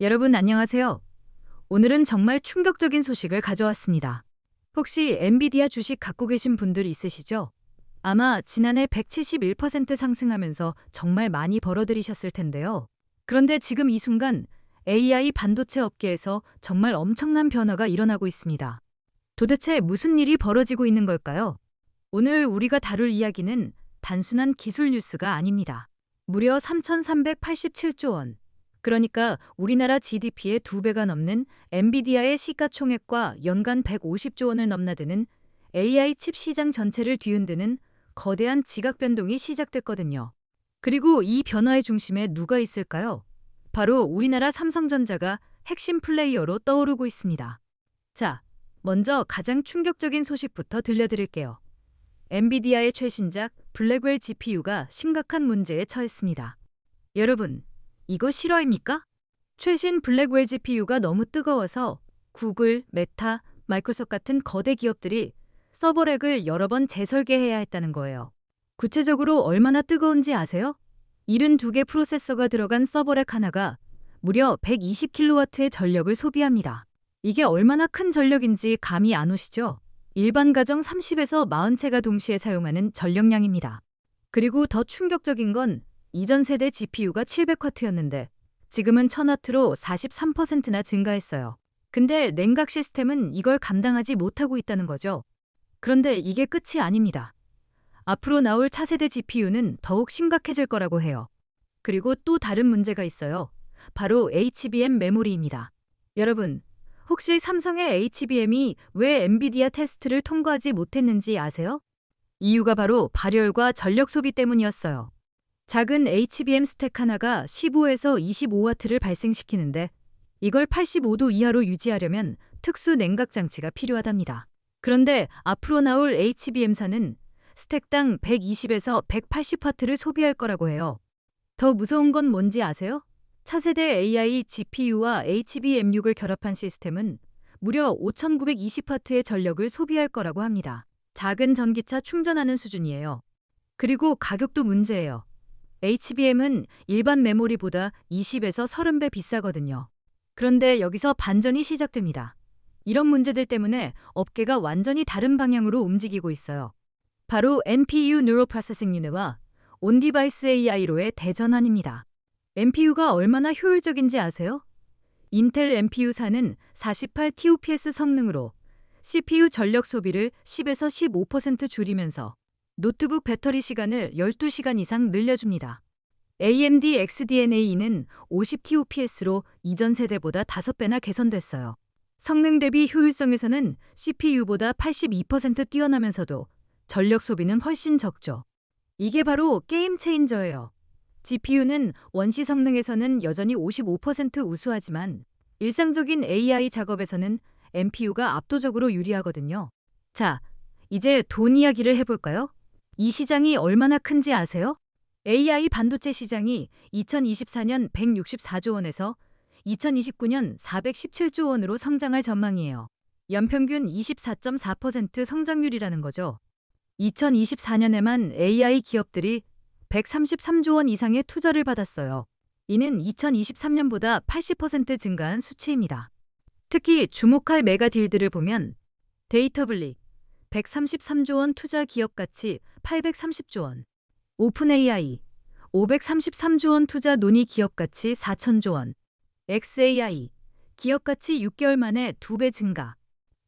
여러분 안녕하세요. 오늘은 정말 충격적인 소식을 가져왔습니다. 혹시 엔비디아 주식 갖고 계신 분들 있으시죠? 아마 지난해 171% 상승하면서 정말 많이 벌어들이셨을 텐데요. 그런데 지금 이 순간 AI 반도체 업계에서 정말 엄청난 변화가 일어나고 있습니다. 도대체 무슨 일이 벌어지고 있는 걸까요? 오늘 우리가 다룰 이야기는 단순한 기술 뉴스가 아닙니다. 무려 3,387조 원. 그러니까 우리나라 GDP의 2배가 넘는 엔비디아의 시가총액과 연간 150조 원을 넘나드는 AI 칩 시장 전체를 뒤흔드는 거대한 지각 변동이 시작됐거든요. 그리고 이 변화의 중심에 누가 있을까요? 바로 우리나라 삼성전자가 핵심 플레이어로 떠오르고 있습니다. 자, 먼저 가장 충격적인 소식부터 들려드릴게요. 엔비디아의 최신작 블랙웰 GPU가 심각한 문제에 처했습니다. 여러분, 이거 실화입니까? 최신 블랙웰 GPU가 너무 뜨거워서 구글, 메타, 마이크로소프트 같은 거대 기업들이 서버렉을 여러 번 재설계해야 했다는 거예요. 구체적으로 얼마나 뜨거운지 아세요? 72개 프로세서가 들어간 서버렉 하나가 무려 120kW의 전력을 소비합니다. 이게 얼마나 큰 전력인지 감이 안 오시죠? 일반 가정 30에서 40채가 동시에 사용하는 전력량입니다. 그리고 더 충격적인 건 이전 세대 GPU가 700W였는데 지금은 1000W로 43%나 증가했어요. 근데 냉각 시스템은 이걸 감당하지 못하고 있다는 거죠. 그런데 이게 끝이 아닙니다. 앞으로 나올 차세대 GPU는 더욱 심각해질 거라고 해요. 그리고 또 다른 문제가 있어요. 바로 HBM 메모리입니다. 여러분, 혹시 삼성의 HBM이 왜 엔비디아 테스트를 통과하지 못했는지 아세요? 이유가 바로 발열과 전력 소비 때문이었어요. 작은 HBM 스택 하나가 15에서 25W를 발생시키는데 이걸 85도 이하로 유지하려면 특수 냉각 장치가 필요하답니다. 그런데 앞으로 나올 HBM사는 스택당 120에서 180W를 소비할 거라고 해요. 더 무서운 건 뭔지 아세요? 차세대 AI GPU와 HBM6을 결합한 시스템은 무려 5920W의 전력을 소비할 거라고 합니다. 작은 전기차 충전하는 수준이에요. 그리고 가격도 문제예요. HBM은 일반 메모리보다 20에서 30배 비싸거든요. 그런데 여기서 반전이 시작됩니다. 이런 문제들 때문에 업계가 완전히 다른 방향으로 움직이고 있어요. 바로 NPU Neural Processing Unit와 온디바이스 AI로의 대전환입니다. NPU가 얼마나 효율적인지 아세요? 인텔 NPU사는 48TOPS 성능으로 CPU 전력 소비를 10에서 15% 줄이면서 노트북 배터리 시간을 12시간 이상 늘려줍니다. AMD XDNA는 50TOPS로 이전 세대보다 5배나 개선됐어요. 성능 대비 효율성에서는 CPU보다 82% 뛰어나면서도 전력 소비는 훨씬 적죠. 이게 바로 게임 체인저예요. GPU는 원시 성능에서는 여전히 55% 우수하지만 일상적인 AI 작업에서는 NPU가 압도적으로 유리하거든요. 자, 이제 돈 이야기를 해볼까요? 이 시장이 얼마나 큰지 아세요? AI 반도체 시장이 2024년 164조 원에서 2029년 417조 원으로 성장할 전망이에요. 연평균 24.4% 성장률이라는 거죠. 2024년에만 AI 기업들이 133조 원 이상의 투자를 받았어요. 이는 2023년보다 80% 증가한 수치입니다. 특히 주목할 메가 딜들을 보면 데이터블릭 133조 원 투자 기업 가치 830조 원, 오픈 AI 533조 원 투자 논의 기업 가치 4천조 원, XAI 기업 가치 6개월 만에 2배 증가.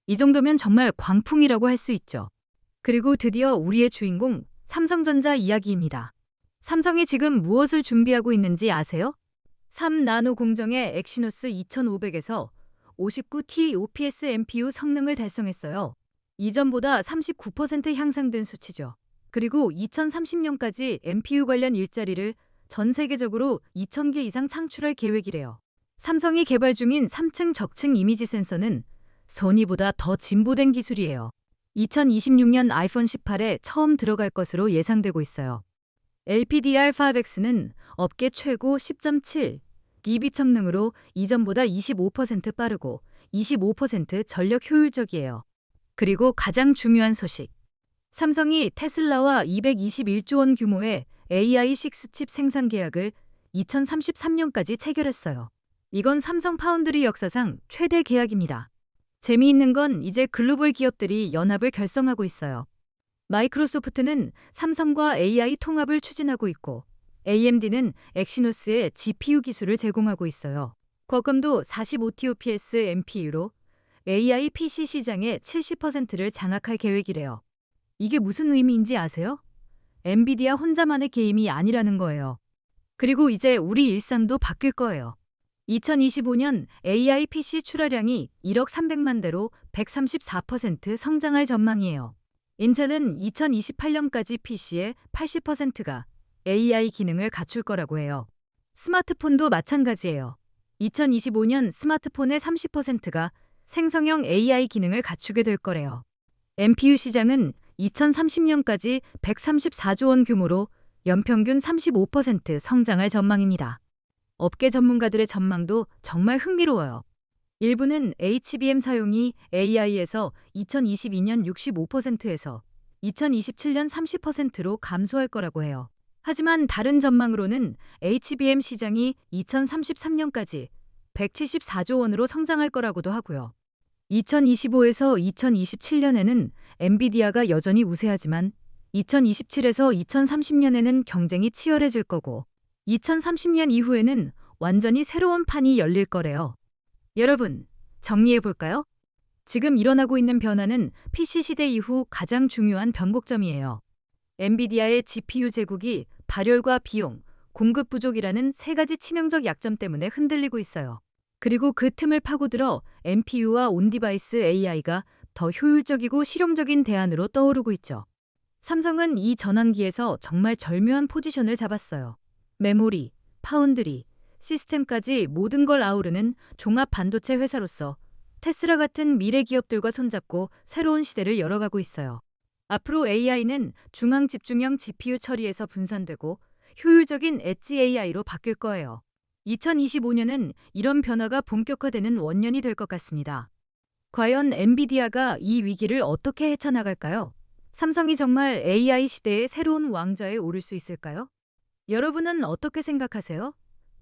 이 정도면 정말 광풍이라고 할 수 있죠. 그리고 드디어 우리의 주인공 삼성전자 이야기입니다. 삼성이 지금 무엇을 준비하고 있는지 아세요? 3나노 공정의 엑시노스 2500에서 59TOPS NPU 성능을 달성했어요. 이전보다 39% 향상된 수치죠. 그리고 2030년까지 NPU 관련 일자리를 전 세계적으로 2,000개 이상 창출할 계획이래요. 삼성이 개발 중인 3층 적층 이미지 센서는 소니보다 더 진보된 기술이에요. 2026년 아이폰 18에 처음 들어갈 것으로 예상되고 있어요. LPDR5X는 업계 최고 10.7 GB 성능으로 이전보다 25% 빠르고 25% 전력 효율적이에요. 그리고 가장 중요한 소식. 삼성이 테슬라와 221조 원 규모의 AI6 칩 생산 계약을 2033년까지 체결했어요. 이건 삼성 파운드리 역사상 최대 계약입니다. 재미있는 건 이제 글로벌 기업들이 연합을 결성하고 있어요. 마이크로소프트는 삼성과 AI 통합을 추진하고 있고 AMD는 엑시노스의 GPU 기술을 제공하고 있어요. 퀄컴도 45TOPS MPU로 AI PC 시장의 70%를 장악할 계획이래요. 이게 무슨 의미인지 아세요? 엔비디아 혼자만의 게임이 아니라는 거예요. 그리고 이제 우리 일상도 바뀔 거예요. 2025년 AI PC 출하량이 1억 300만 대로 134% 성장할 전망이에요. 인텔은 2028년까지 PC의 80%가 AI 기능을 갖출 거라고 해요. 스마트폰도 마찬가지예요. 2025년 스마트폰의 30%가 생성형 AI 기능을 갖추게 될 거래요. MPU 시장은 2030년까지 134조 원 규모로 연평균 35% 성장할 전망입니다. 업계 전문가들의 전망도 정말 흥미로워요. 일부는 HBM 사용이 AI에서 2022년 65%에서 2027년 30%로 감소할 거라고 해요. 하지만 다른 전망으로는 HBM 시장이 2033년까지 174조 원으로 성장할 거라고도 하고요. 2025에서 2027년에는 엔비디아가 여전히 우세하지만 2027에서 2030년에는 경쟁이 치열해질 거고 2030년 이후에는 완전히 새로운 판이 열릴 거래요. 여러분, 정리해볼까요? 지금 일어나고 있는 변화는 PC 시대 이후 가장 중요한 변곡점이에요. 엔비디아의 GPU 제국이 발열과 비용, 공급 부족이라는 세 가지 치명적 약점 때문에 흔들리고 있어요. 그리고 그 틈을 파고들어 NPU와 온디바이스 AI가 더 효율적이고 실용적인 대안으로 떠오르고 있죠. 삼성은 이 전환기에서 정말 절묘한 포지션을 잡았어요. 메모리, 파운드리, 시스템까지 모든 걸 아우르는 종합 반도체 회사로서 테슬라 같은 미래 기업들과 손잡고 새로운 시대를 열어가고 있어요. 앞으로 AI는 중앙 집중형 GPU 처리에서 분산되고 효율적인 엣지 AI로 바뀔 거예요. 2025년은 이런 변화가 본격화되는 원년이 될 것 같습니다. 과연 엔비디아가 이 위기를 어떻게 헤쳐나갈까요? 삼성이 정말 AI 시대의 새로운 왕좌에 오를 수 있을까요? 여러분은 어떻게 생각하세요?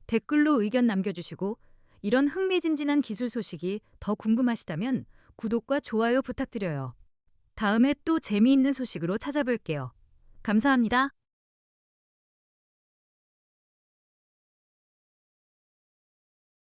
댓글로 의견 남겨주시고 이런 흥미진진한 기술 소식이 더 궁금하시다면 구독과 좋아요 부탁드려요. 다음에 또 재미있는 소식으로 찾아뵐게요. 감사합니다.